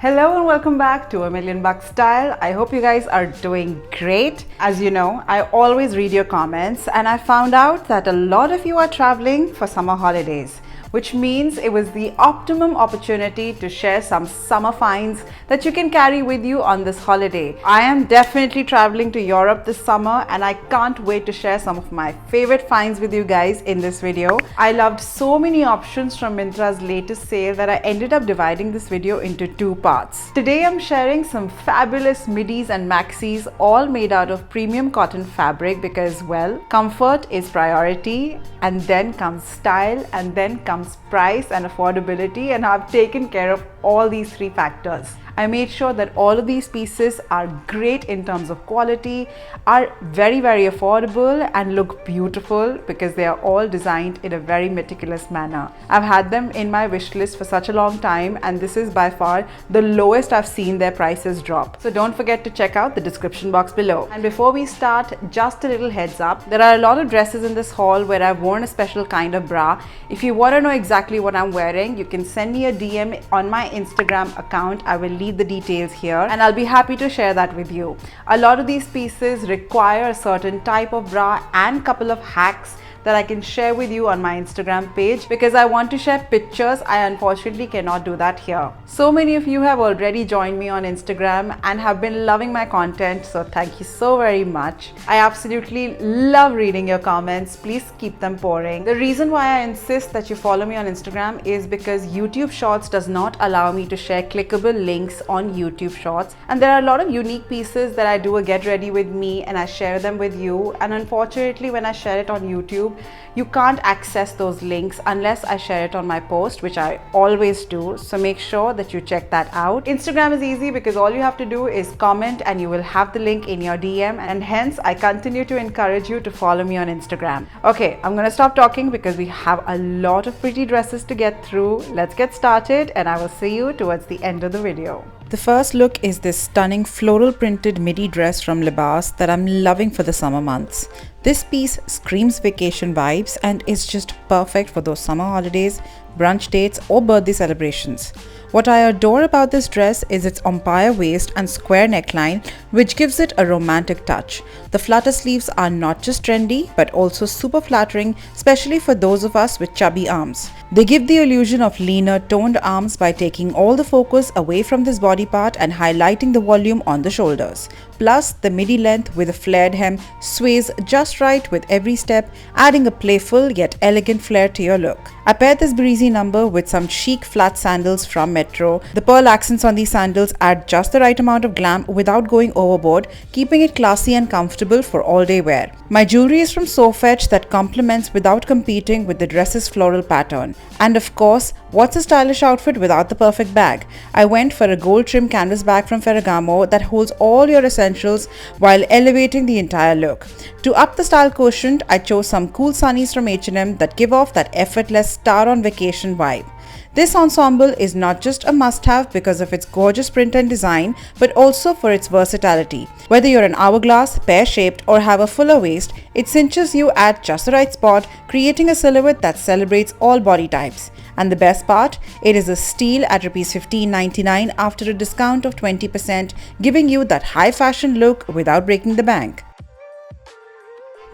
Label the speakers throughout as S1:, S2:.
S1: Hello and welcome back to A Million Bucks Style. I hope you guys are doing great. As you know, I always read your comments and I found out that a lot of you are traveling for summer holidays, which means it was the optimum opportunity to share some summer finds that you can carry with you on this holiday. I am definitely traveling to Europe this summer and I can't wait to share some of my favorite finds with you guys in this video. I loved so many options from Myntra's latest sale that I ended up dividing this video into two parts. Today I'm sharing some fabulous Midis and Maxis all made out of premium cotton fabric because, well, comfort is priority and then comes style and then comes price and affordability, and I've taken care of all these three factors. I made sure that all of these pieces are great in terms of quality, are very affordable and look beautiful because they are all designed in a very meticulous manner. I've had them in my wish list for such a long time and this is by far the lowest I've seen their prices drop. So don't forget to check out the description box below. And before we start, just a little heads up, there are a lot of dresses in this haul where I've worn a special kind of bra. If you want to know exactly what I'm wearing, you can send me a DM on my Instagram account. I will leave the details here and I'll be happy to share that with you. A lot of these pieces require a certain type of bra and couple of hacks that I can share with you on my Instagram page because I want to share pictures. I unfortunately cannot do that here. So many of you have already joined me on Instagram and have been loving my content, so thank you so very much. I absolutely love reading your comments. Please keep them pouring. The reason why I insist that you follow me on Instagram is because YouTube Shorts does not allow me to share clickable links on YouTube Shorts, and there are a lot of unique pieces that I do a get ready with me and I share them with you, and unfortunately when I share it on YouTube, you can't access those links unless I share it on my post, which I always do, so make sure that you check that out. Instagram is easy because all you have to do is comment and you will have the link in your DM, and hence I continue to encourage you to follow me on Instagram. Okay, I'm gonna stop talking because we have a lot of pretty dresses to get through. Let's get started and I will see you towards the end of the video. The first look is this stunning floral printed midi dress from Libas that I'm loving for the summer months. This piece screams vacation vibes and is just perfect for those summer holidays, brunch dates or birthday celebrations. What I adore about this dress is its empire waist and square neckline, which gives it a romantic touch. The flutter sleeves are not just trendy but also super flattering, especially for those of us with chubby arms. They give the illusion of leaner, toned arms by taking all the focus away from this body part and highlighting the volume on the shoulders. Plus, the midi length with a flared hem sways just right with every step, adding a playful yet elegant flair to your look. I paired this breezy number with some chic flat sandals from Metro. The pearl accents on these sandals add just the right amount of glam without going overboard, keeping it classy and comfortable for all-day wear. My jewelry is from Sofetch that complements without competing with the dress's floral pattern. And of course, what's a stylish outfit without the perfect bag? I went for a gold trim canvas bag from Ferragamo that holds all your essentials while elevating the entire look. To up the style quotient, I chose some cool sunnies from H&M that give off that effortless star on vacation vibe. This ensemble is not just a must-have because of its gorgeous print and design, but also for its versatility. Whether you're an hourglass, pear-shaped, or have a fuller waist, it cinches you at just the right spot, creating a silhouette that celebrates all body types. And the best part, it is a steal at Rs $15.99 after a discount of 20%, giving you that high fashion look without breaking the bank.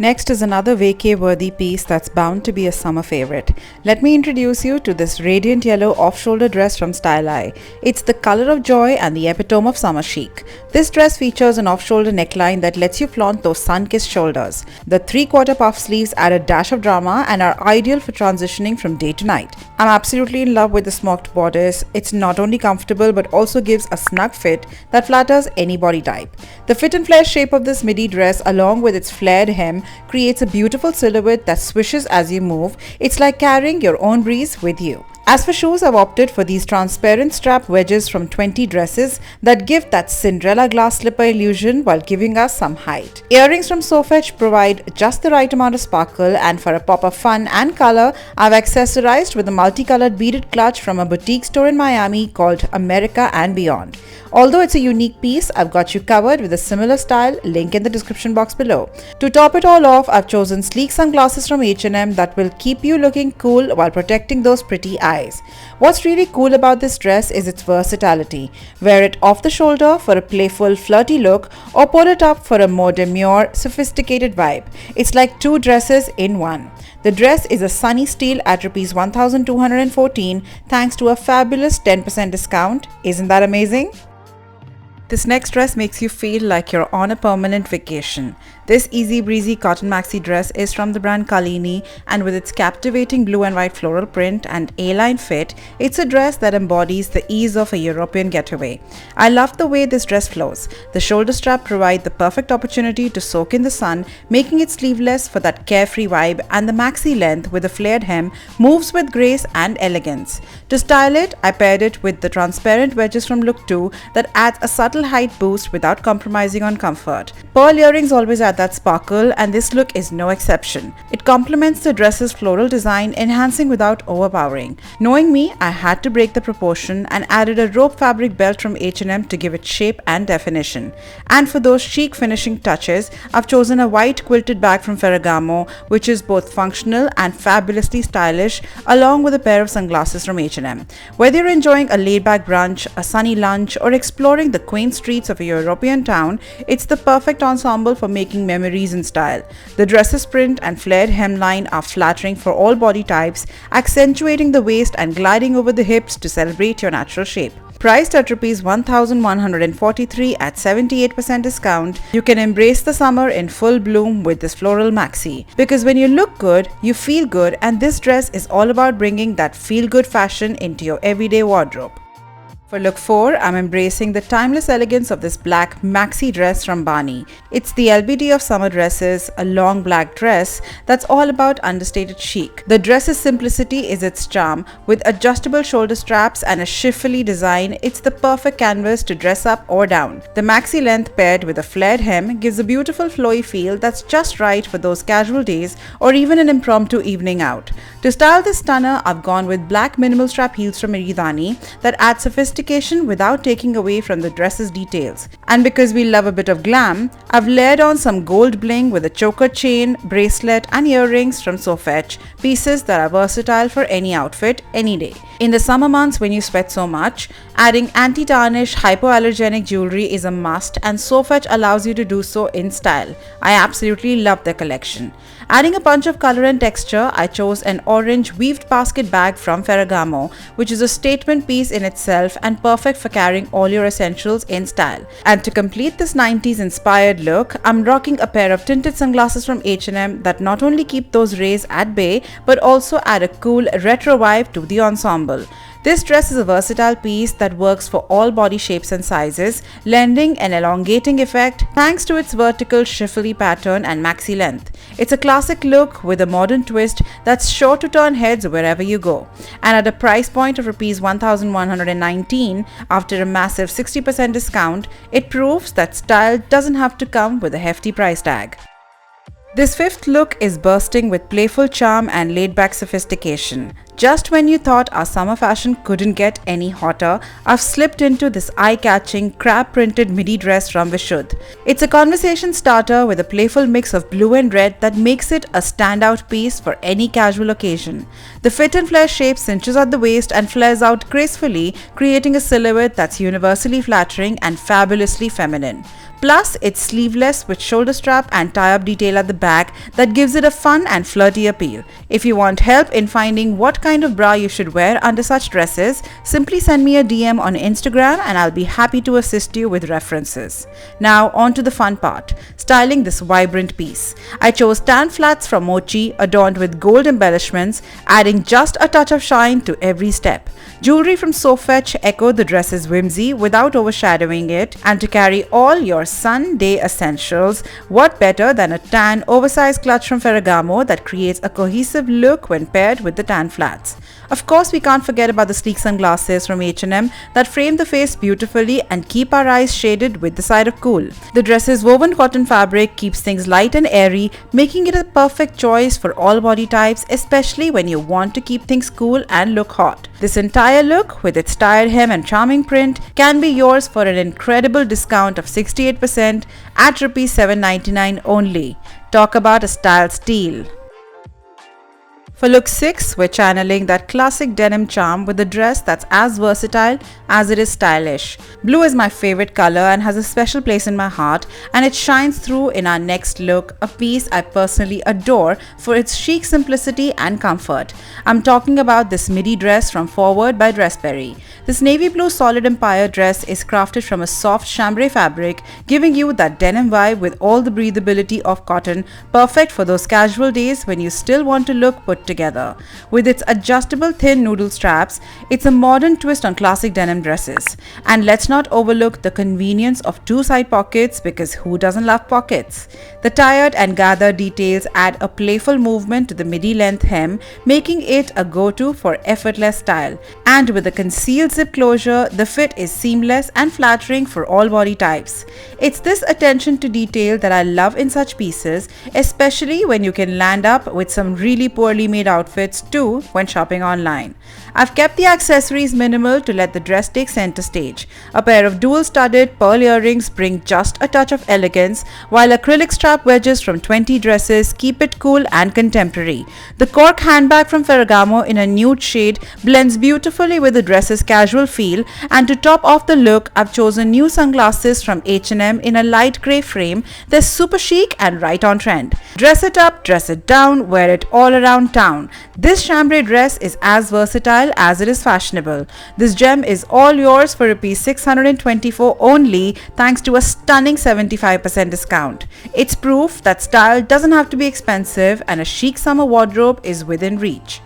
S1: Next is another vacay-worthy piece that's bound to be a summer favorite. Let me introduce you to this radiant yellow off-shoulder dress from Styli. It's the color of joy and the epitome of summer chic. This dress features an off-shoulder neckline that lets you flaunt those sun-kissed shoulders. The 3/4 puff sleeves add a dash of drama and are ideal for transitioning from day to night. I'm absolutely in love with the Smocked bodice. It's not only comfortable but also gives a snug fit that flatters any body type. The fit and flare shape of this midi dress, along with its flared hem, creates a beautiful silhouette that swishes as you move. It's like carrying your own breeze with you. As for shoes, I've opted for these transparent strap wedges from 20 Dresses that give that Cinderella glass slipper illusion while giving us some height. Earrings from Sofetch provide just the right amount of sparkle, and for a pop of fun and color, I've accessorized with a multicolored beaded clutch from a boutique store in Miami called America and Beyond. Although it's a unique piece, I've got you covered with a similar style, link in the description box below. To top it all off, I've chosen sleek sunglasses from H&M that will keep you looking cool while protecting those pretty eyes. size. What's really cool about this dress is its versatility. Wear it off the shoulder for a playful, flirty look or pull it up for a more demure, sophisticated vibe. It's like two dresses in one. The dress is a sunny steal at Rs 1,214 thanks to a fabulous 10% discount. Isn't that amazing? This next dress makes you feel like you're on a permanent vacation. This easy breezy cotton maxi dress is from the brand KALINI, and with its captivating blue and white floral print and A-line fit, it's a dress that embodies the ease of a European getaway. I love the way this dress flows. The shoulder strap provides the perfect opportunity to soak in the sun, making it sleeveless for that carefree vibe, and the maxi length with a flared hem moves with grace and elegance. To style it, I paired it with the transparent wedges from Look 2 that adds a subtle height boost without compromising on comfort. Pearl earrings always add that sparkle, and this look is no exception. It complements the dress's floral design, enhancing without overpowering. Knowing me, I had to break the proportion and added a rope fabric belt from H&M to give it shape and definition. And for those chic finishing touches, I've chosen a white quilted bag from Ferragamo, which is both functional and fabulously stylish, along with a pair of sunglasses from H&M. Whether you're enjoying a laid-back brunch, a sunny lunch, or exploring the quaint streets of a European town, it's the perfect ensemble for making memories in style. The dress's print and flared hemline are flattering for all body types, accentuating the waist and gliding over the hips to celebrate your natural shape. Priced at Rs 1,143 at 78% discount, you can embrace the summer in full bloom with this floral maxi. Because when you look good, you feel good, and this dress is all about bringing that feel-good fashion into your everyday wardrobe. For look 4, I'm embracing the timeless elegance of this black maxi dress from Bani. It's the LBD of summer dresses, a long black dress that's all about understated chic. The dress's simplicity is its charm. With adjustable shoulder straps and a chiffony design, it's the perfect canvas to dress up or down. The maxi length paired with a flared hem gives a beautiful flowy feel that's just right for those casual days or even an impromptu evening out. To style this stunner, I've gone with black minimal strap heels from Midi that add sophistication without taking away from the dress's details. And because we love a bit of glam, I've layered on some gold bling with a choker chain, bracelet and earrings from Smocked, pieces that are versatile for any outfit, any day. In the summer months when you sweat so much, adding anti-tarnish, hypoallergenic jewelry is a must, and Smocked allows you to do so in style. I absolutely love their collection. Adding a punch of color and texture, I chose an orange weaved basket bag from Ferragamo, which is a statement piece in itself and perfect for carrying all your essentials in style. And to complete this 90s inspired look, I'm rocking a pair of tinted sunglasses from H&M that not only keep those rays at bay, but also add a cool retro vibe to the ensemble. This dress is a versatile piece that works for all body shapes and sizes, lending an elongating effect thanks to its vertical chiffony pattern and maxi length. It's a classic look with a modern twist that's sure to turn heads wherever you go. And at a price point of Rs 1,119 after a massive 60% discount, it proves that style doesn't have to come with a hefty price tag. This fifth look is bursting with playful charm and laid-back sophistication. Just when you thought our summer fashion couldn't get any hotter, I've slipped into this eye-catching, crab-printed midi dress from Vishudh. It's a conversation starter with a playful mix of blue and red that makes it a standout piece for any casual occasion. The fit and flare shape cinches at the waist and flares out gracefully, creating a silhouette that's universally flattering and fabulously feminine. Plus, it's sleeveless with shoulder strap and tie-up detail at the back that gives it a fun and flirty appeal. If you want help in finding what kind of bra you should wear under such dresses, simply send me a DM on Instagram and I'll be happy to assist you with references. Now on to the fun part, styling this vibrant piece. I chose tan flats from Mochi adorned with gold embellishments, adding just a touch of shine to every step. Jewelry from Smocked echoed the dress's whimsy without overshadowing it, and to carry all your sun-day essentials, what better than a tan oversized clutch from Ferragamo that creates a cohesive look when paired with the tan flats. Of course, we can't forget about the sleek sunglasses from H&M that frame the face beautifully and keep our eyes shaded with the side of cool. The dress's woven cotton fabric keeps things light and airy, making it a perfect choice for all body types, especially when you want to keep things cool and look hot. This entire look, with its tied hem and charming print, can be yours for an incredible discount of 68% at Rs 799 only. Talk about a style steal. For look 6, we're channeling that classic denim charm with a dress that's as versatile as it is stylish. Blue is my favorite color and has a special place in my heart, and it shines through in our next look, a piece I personally adore for its chic simplicity and comfort. I'm talking about this midi dress from Forward by Dressberry. This navy blue solid empire dress is crafted from a soft chambray fabric, giving you that denim vibe with all the breathability of cotton, perfect for those casual days when you still want to look put together. With its adjustable thin noodle straps, it's a modern twist on classic denim dresses. And let's not overlook the convenience of two side pockets, because who doesn't love pockets? The tied and gathered details add a playful movement to the midi length hem, making it a go-to for effortless style. And with a concealed zip closure, the fit is seamless and flattering for all body types. It's this attention to detail that I love in such pieces, especially when you can land up with some really poorly made outfits too when shopping online. I've kept the accessories minimal to let the dress take center stage. A pair of dual studded pearl earrings bring just a touch of elegance, while acrylic strap wedges from 20 dresses keep it cool and contemporary. The cork handbag from Ferragamo in a nude shade blends beautifully with the dress's casual feel, and to top off the look, I've chosen new sunglasses from H&M in a light grey frame. They're super chic and right on trend. Dress it up, dress it down, wear it all around town. This chambray dress is as versatile as it is fashionable. This gem is all yours for Rs 624 only, thanks to a stunning 75% discount. It's proof that style doesn't have to be expensive and a chic summer wardrobe is within reach.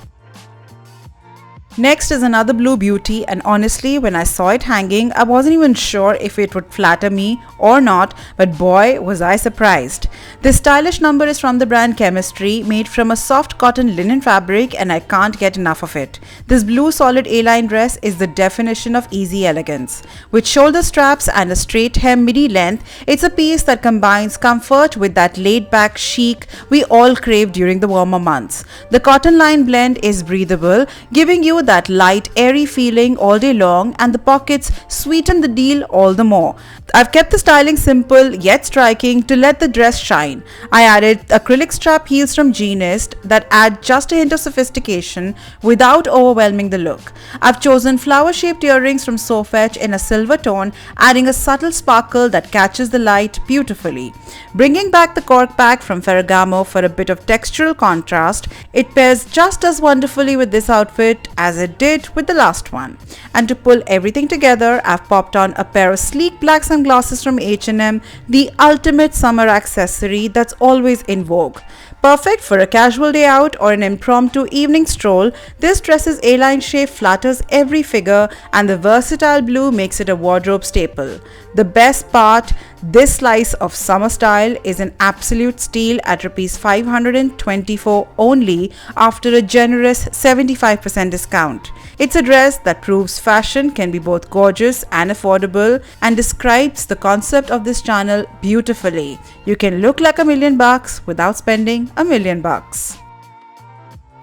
S1: Next is another blue beauty, and honestly, when I saw it hanging, I wasn't even sure if it would flatter me or not, but boy was I surprised. This stylish number is from the brand Chemistry, made from a soft cotton linen fabric, and I can't get enough of it. This blue solid A-line dress is the definition of easy elegance. With shoulder straps and a straight hem midi length, it's a piece that combines comfort with that laid-back chic we all crave during the warmer months. The cotton line blend is breathable, giving you that light, airy feeling all day long, and the pockets sweeten the deal all the more. I've kept the styling simple yet striking to let the dress shine. I added acrylic strap heels from Jeanist that add just a hint of sophistication without overwhelming the look. I've chosen flower-shaped earrings from Sofetch in a silver tone, adding a subtle sparkle that catches the light beautifully. Bringing back the cork bag from Ferragamo for a bit of textural contrast, it pairs just as wonderfully with this outfit as it did with the last one. And to pull everything together, I've popped on a pair of sleek black sunglasses from H&M, the ultimate summer accessory that's always in vogue. Perfect for a casual day out or an impromptu evening stroll, this dress's A-line shape flatters every figure, and the versatile blue makes it a wardrobe staple. The best part, this slice of summer style is an absolute steal at Rs 524 only after a generous 75% discount. It's a dress that proves fashion can be both gorgeous and affordable, and describes the concept of this channel beautifully. You can look like $1,000,000 without spending $1,000,000.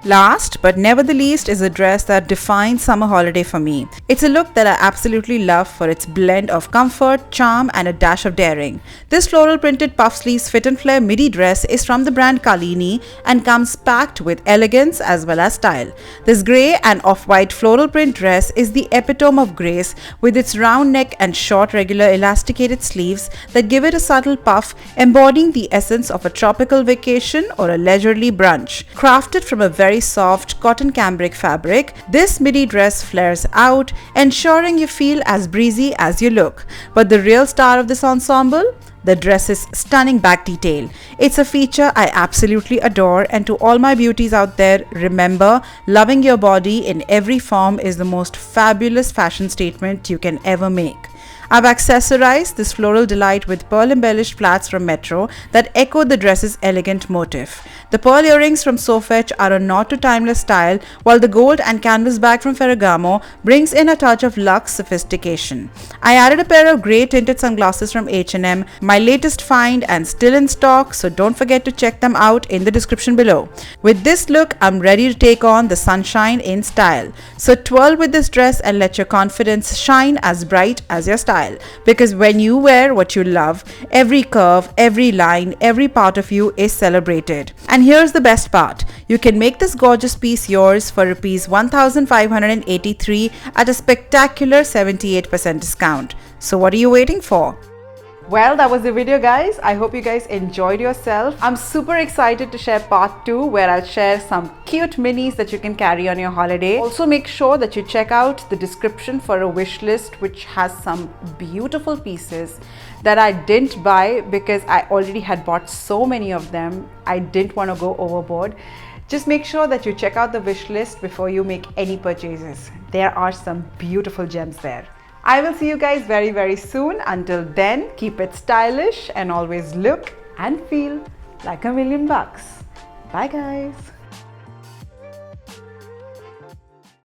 S1: Last but never the least is a dress that defines summer holiday for me. It's a look that I absolutely love for its blend of comfort, charm, and a dash of daring. This floral printed puff sleeves fit and flare midi dress is from the brand KALINI and comes packed with elegance as well as style. This grey and off-white floral print dress is the epitome of grace, with its round neck and short regular elasticated sleeves that give it a subtle puff, embodying the essence of a tropical vacation or a leisurely brunch. Crafted from a very soft cotton cambric fabric, this midi dress flares out, ensuring you feel as breezy as you look. But the real star of this ensemble? The dress's stunning back detail. It's a feature I absolutely adore, and to all my beauties out there, remember, loving your body in every form is the most fabulous fashion statement you can ever make. I've accessorized this floral delight with pearl embellished plaits from Metro that echo the dress's elegant motif. The pearl earrings from Sofetch are a nod to timeless style, while the gold and canvas bag from Ferragamo brings in a touch of luxe sophistication. I added a pair of grey tinted sunglasses from H&M, my latest find and still in stock, so don't forget to check them out in the description below. With this look, I'm ready to take on the sunshine in style. So twirl with this dress and let your confidence shine as bright as your style. style, because when you wear what you love, every curve, every line, every part of you is celebrated. And here's the best part. You can make this gorgeous piece yours for Rs 1,583 at a spectacular 78% discount. So what are you waiting for? Well, that was the video, guys. I hope you guys enjoyed yourself. I'm super excited to share part 2, where I'll share some cute minis that you can carry on your holiday. Also, make sure that you check out the description for a wish list, which has some beautiful pieces that I didn't buy because I already had bought so many of them. I didn't want to go overboard. Just make sure that you check out the wish list before you make any purchases. There are some beautiful gems there. I will see you guys very, very soon. Until then, keep it stylish and always look and feel like $1,000,000. Bye, guys.